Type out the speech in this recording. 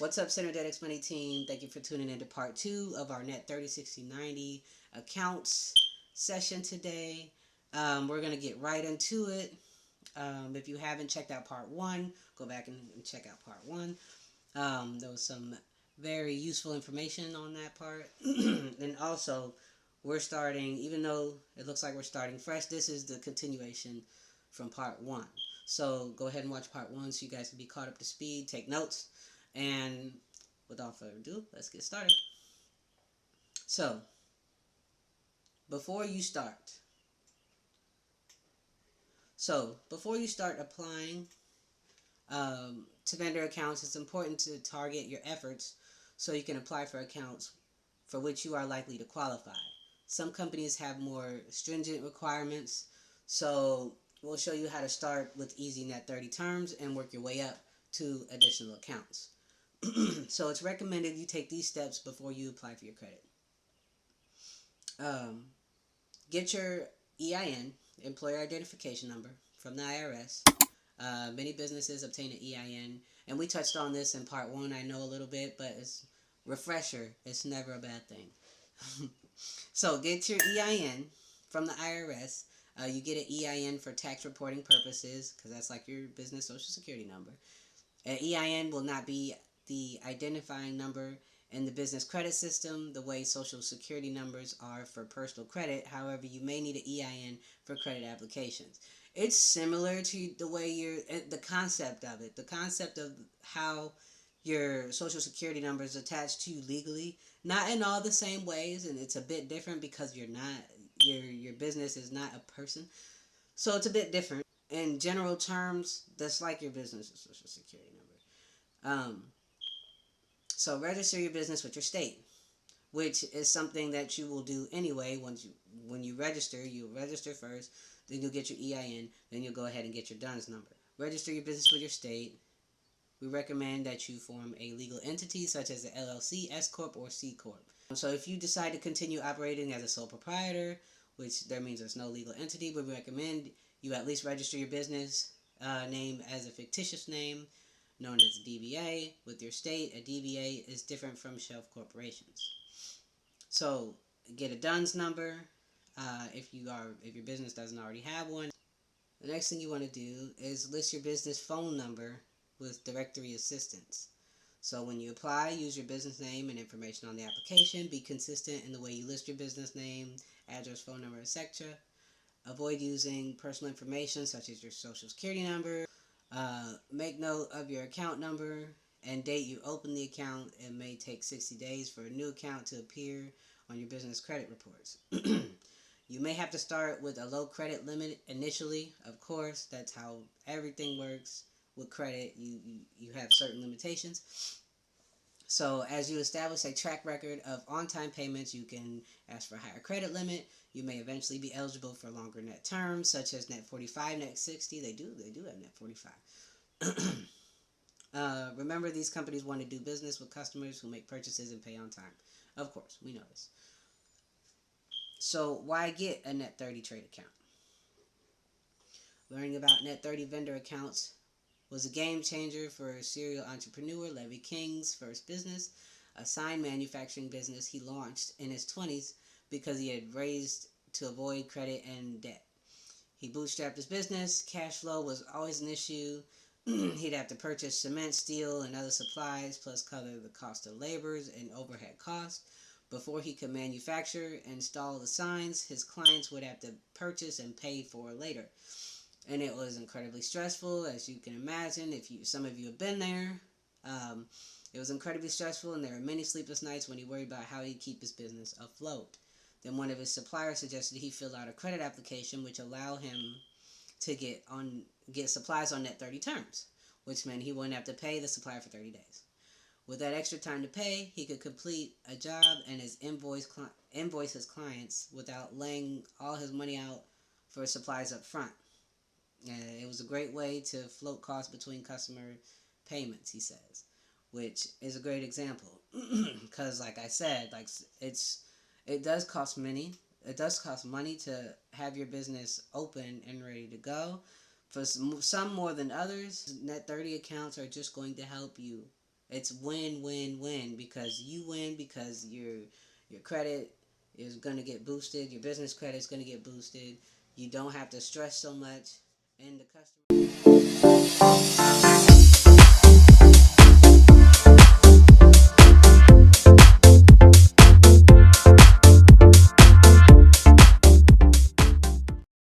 What's up, SyEn3rgetiX Money Team? Thank you for tuning in to part 2 of our NET 30-60-90 accounts session today. We're going to get right into it. If you haven't checked out part 1, go back and check out part 1. There was some very useful information on that part. And also, we're starting, even though it looks like we're starting fresh, this is the continuation from part 1. So go ahead and watch part 1 so you guys can be caught up to speed, take notes. And without further ado, let's get started. So, before you start applying to vendor accounts, it's important to target your efforts so you can apply for accounts for which you are likely to qualify. Some companies have more stringent requirements, so we'll show you how to start with easy net 30 terms and work your way up to additional accounts. So it's recommended you take these steps before you apply for your credit. Get your EIN, Employer Identification Number, from the IRS. Many businesses obtain an EIN, and we touched on this in part 1, I know a little bit, but it's refresher, it's never a bad thing. So get your EIN from the IRS. You get an EIN for tax reporting purposes, because that's like your business social security number. An EIN will not be the identifying number in the business credit system the way social security numbers are for personal credit. However, you may need an EIN for credit applications. It's similar to the way the concept of it, the concept of how your social security number is attached to you legally, not in all the same ways, and it's a bit different because you're not, your business is not a person, so it's a bit different. In general terms, that's like your business social security number. So register your business with your state, which is something that you will do anyway. When you register, you'll register first, then you'll get your EIN, then you'll go ahead and get your DUNS number. Register your business with your state. We recommend that you form a legal entity such as an LLC, S Corp, or C Corp. So if you decide to continue operating as a sole proprietor, which that means there's no legal entity, but we recommend you at least register your business name as a fictitious name, known as DBA, with your state. A DBA is different from shelf corporations. So get a DUNS number if your business doesn't already have one. The next thing you want to do is list your business phone number with directory assistance. So when you apply, use your business name and information on the application. Be consistent in the way you list your business name, address, phone number, etc. Avoid using personal information such as your social security number. Make note of your account number and date you open the account. It may take 60 days for a new account to appear on your business credit reports. You may have to start with a low credit limit initially. Of course, that's how everything works with credit. You have certain limitations. So as you establish a track record of on-time payments, you can ask for a higher credit limit. You may eventually be eligible for longer net terms, such as net 45, net 60. They do have net 45. Remember, these companies want to do business with customers who make purchases and pay on time. Of course, we know this. So why get a net 30 trade account? Learning about net 30 vendor accounts was a game changer for serial entrepreneur Levy King's first business, a sign manufacturing business he launched in his 20s because he had raised to avoid credit and debt. He bootstrapped his business. Cash flow was always an issue. He'd have to purchase cement, steel, and other supplies, plus cover the cost of labors and overhead costs. Before he could manufacture and install the signs, his clients would have to purchase and pay for later. And it was incredibly stressful, as you can imagine. Some of you have been there, it was incredibly stressful, and there were many sleepless nights when he worried about how he'd keep his business afloat. Then one of his suppliers suggested he fill out a credit application, which allowed him to get supplies on net 30 terms, which meant he wouldn't have to pay the supplier for 30 days. With that extra time to pay, he could complete a job and invoice his clients without laying all his money out for supplies up front. It was a great way to float costs between customer payments, he says, which is a great example. Because, like I said, it does cost money. It does cost money to have your business open and ready to go. For some more than others, net 30 accounts are just going to help you It's win, win, win, because you win because your credit is going to get boosted, your business credit is going to get boosted. You don't have to stress so much, and the customer